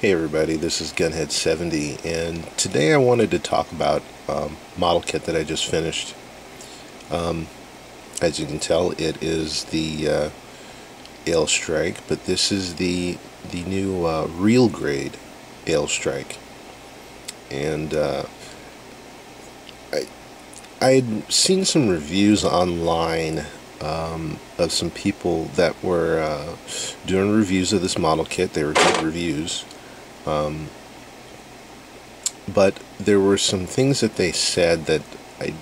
Hey everybody, this is Gunhead70, and today I wanted to talk about model kit that I just finished. As you can tell, it is the Aile Strike, but this is the new real grade Aile Strike. And I had seen some reviews online of some people that were doing reviews of this model kit. They were good reviews. But there were some things that they said that I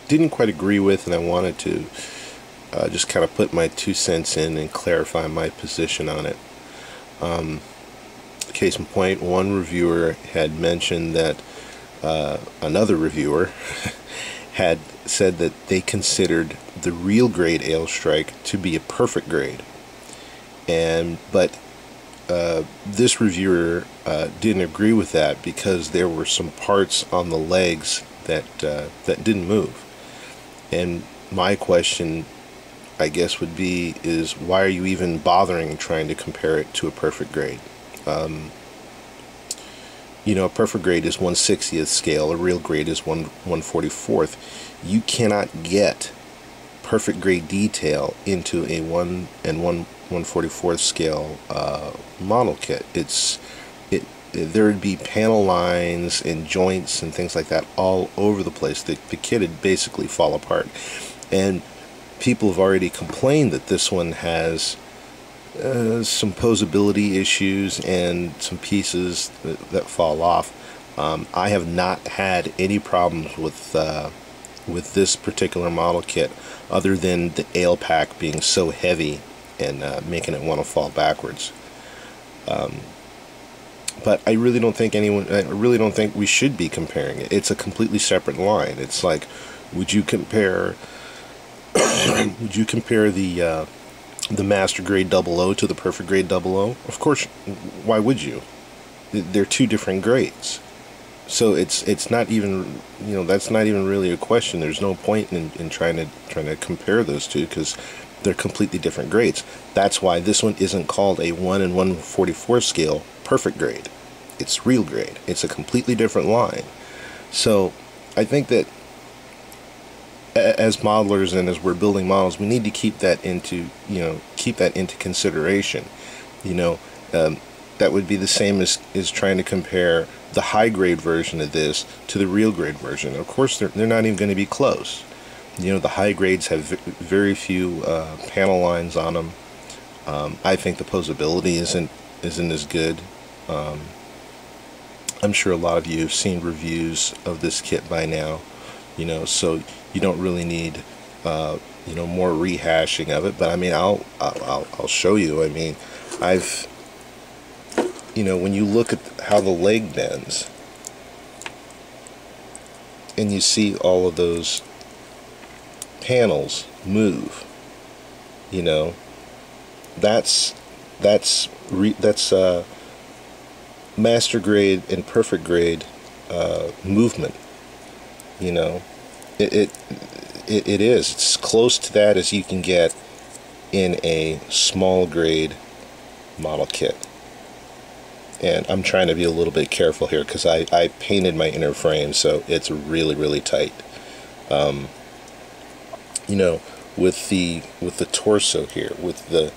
didn't quite agree with, and I wanted to just kind of put my 2 cents in and clarify my position on it. Case in point, one reviewer had mentioned that another reviewer had said that they considered the real grade Aile Strike to be a perfect grade, but this reviewer didn't agree with that because there were some parts on the legs that didn't move. And my question, I guess, would be is why are you even bothering trying to compare it to a perfect grade? A perfect grade is 1/60th scale. A real grade is 1/44th. You cannot get perfect grade detail into a 1/144th scale model kit. There would be panel lines and joints and things like that all over the place. The kit would basically fall apart. And people have already complained that this one has some posability issues and some pieces that fall off. I have not had any problems with this particular model kit, other than the Aile pack being so heavy and making it want to fall backwards. But I really don't think we should be comparing it. It's a completely separate line. It's like, would you compare the master grade 00 to the perfect grade 00? Of course. Why would you? They're two different grades. So it's not even, that's not even really a question. There's no point in trying to compare those two, because they're completely different grades. That's why this one isn't called a 1 and 1/44 scale perfect grade. It's real grade. It's a completely different line. So I think that as modelers and as we're building models, we need to keep that into consideration. That would be the same as trying to compare the high grade version of this to the real grade version. Of course, they're not even going to be close. The high grades have very few panel lines on them. I think the posability isn't as good. I'm sure a lot of you have seen reviews of this kit by now, so you don't really need more rehashing of it. But I mean, I'll show you. I mean, when you look at how the leg bends and you see all of those panels move, that's master grade and perfect grade movement. It is. It's close to that as you can get in a small grade model kit. And I'm trying to be a little bit careful here because I painted my inner frame, so it's really, really tight. With the torso here, with the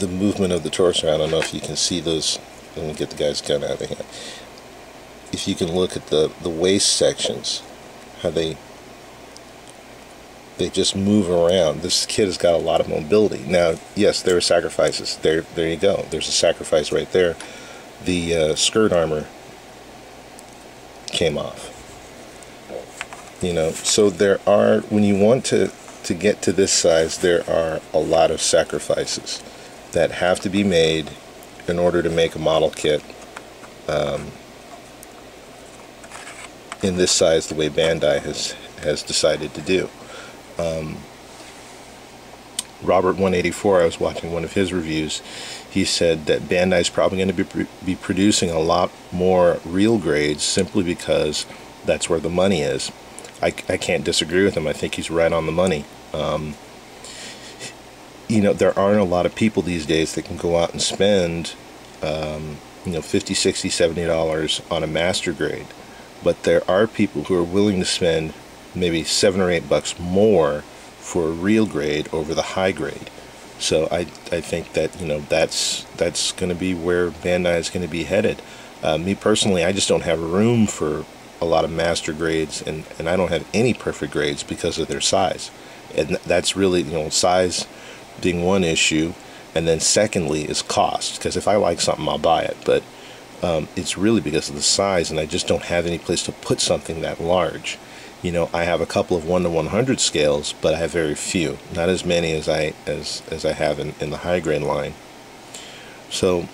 movement of the torso, I don't know if you can see those. Let me get the guy's gun out of here. If you can look at the waist sections, how they just move around. This kid has got a lot of mobility. Now, yes, there are sacrifices. There you go. There's a sacrifice right there. The skirt armor came off. So there are, when you want to get to this size, there are a lot of sacrifices that have to be made in order to make a model kit in this size, the way Bandai has decided to do. Robert 184, I was watching one of his reviews. He said that Bandai's probably going to be producing a lot more real grades simply because that's where the money is. I can't disagree with him. I think he's right on the money. There aren't a lot of people these days that can go out and spend you know, 50, 60, $70 on a master grade, but there are people who are willing to spend maybe $7 or $8 more for a real grade over the high grade. So I think that, you know, that's going to be where Bandai is going to be headed. Me personally, I just don't have room for a lot of master grades, and I don't have any perfect grades because of their size. And that's really, you know, size being one issue, and then secondly is cost, because if I like something, I'll buy it, but it's really because of the size, and I just don't have any place to put something that large. You know, I have a couple of 1 to 100 scales, but I have very few, not as many as I have in the high grade line. So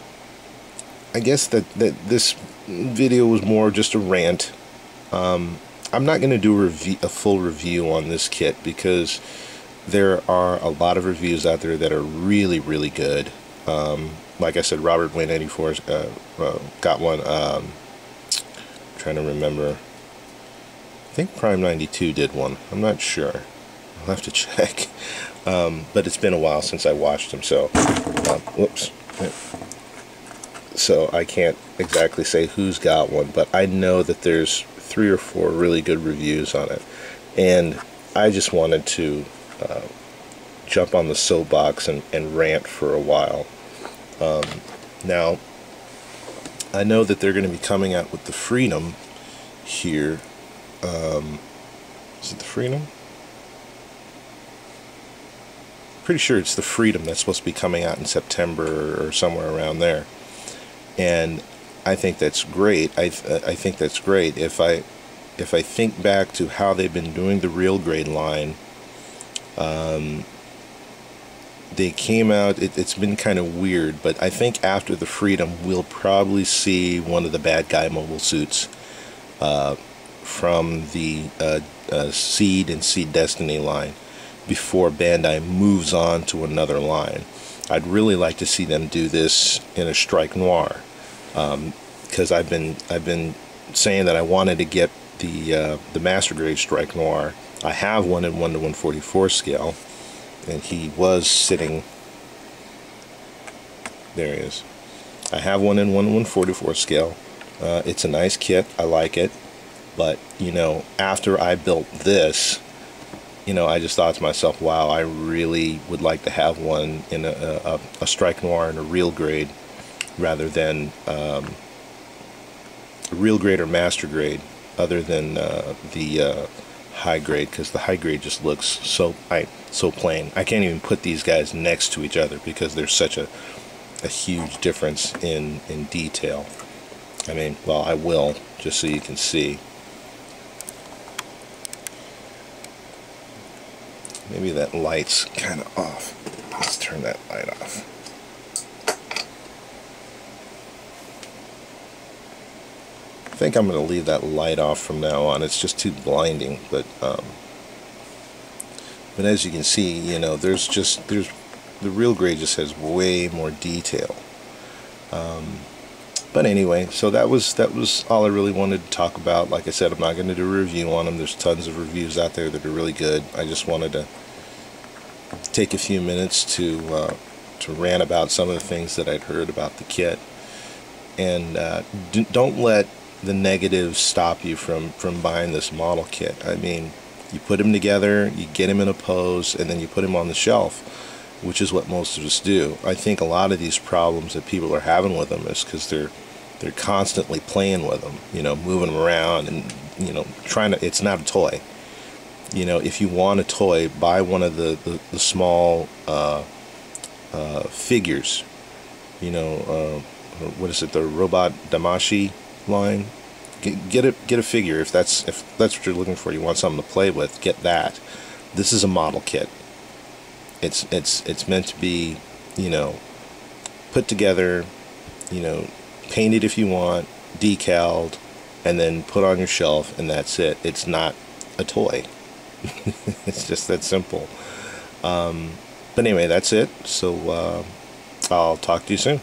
I guess that this video was more just a rant. I'm not going to do a full review on this kit, because there are a lot of reviews out there that are really, really good. Like I said, Robert Wayne 84 got one. Trying to remember. I think Prime 92 did one. I'm not sure. I'll have to check. But it's been a while since I watched them, so whoops. So I can't exactly say who's got one, but I know that there's 3 or 4 really good reviews on it, and I just wanted to jump on the soapbox and rant for a while. Now, I know that they're going to be coming out with the Freedom here. Is it the Freedom? Pretty sure it's the Freedom that's supposed to be coming out in September or somewhere around there. And I think that's great. I think that's great. If I think back to how they've been doing the real grade line, they came out, it's been kind of weird, but I think after the Freedom we'll probably see one of the bad guy mobile suits from the Seed and Seed Destiny line before Bandai moves on to another line. I'd really like to see them do this in a Strike Noir, because I've been saying that I wanted to get the Master Grade Strike Noir. I have one in 1 to 144 scale, and he was sitting. There he is. I have one in 1 to 144 scale. It's a nice kit. I like it. But, you know, after I built this, you know, I just thought to myself, wow, I really would like to have one in a Strike Noir in a real grade, rather than a real grade or master grade, other than the high grade, because the high grade just looks so plain. I can't even put these guys next to each other because there's such a huge difference in detail. I mean, well, I will, just so you can see. Maybe that light's kind of off. Let's turn that light off. I think I'm going to leave that light off from now on. It's just too blinding. But as you can see, you know, the real grade just has way more detail. But anyway, so that was all I really wanted to talk about. Like I said, I'm not going to do a review on them. There's tons of reviews out there that are really good. I just wanted to take a few minutes to rant about some of the things that I'd heard about the kit. And don't let the negatives stop you from buying this model kit. I mean, you put them together, you get them in a pose, and then you put them on the shelf, which is what most of us do. I think a lot of these problems that people are having with them is because they're constantly playing with them, you know, moving them around, and, you know, trying to. It's not a toy. You know, if you want a toy, buy one of the small figures. You know, what is it? The Robot Damashi line. Get a figure if that's what you're looking for. You want something to play with. Get that. This is a model kit. It's meant to be, you know, put together, you know, painted if you want, decaled, and then put on your shelf, and that's it. It's not a toy. It's just that simple. But anyway, that's it. So I'll talk to you soon.